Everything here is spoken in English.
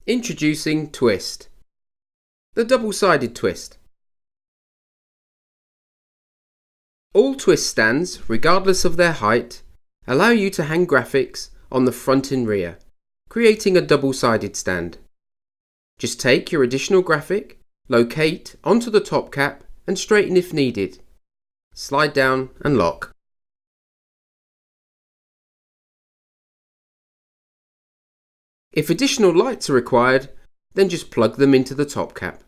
Introducing Twist, the double-sided twist. All twist stands, regardless of their height, allow you to hang graphics on the front and rear, creating a double-sided stand. Just take your additional graphic, locate onto the top cap and straighten if needed. Slide down and lock. If additional lights are required, then just plug them into the top cap.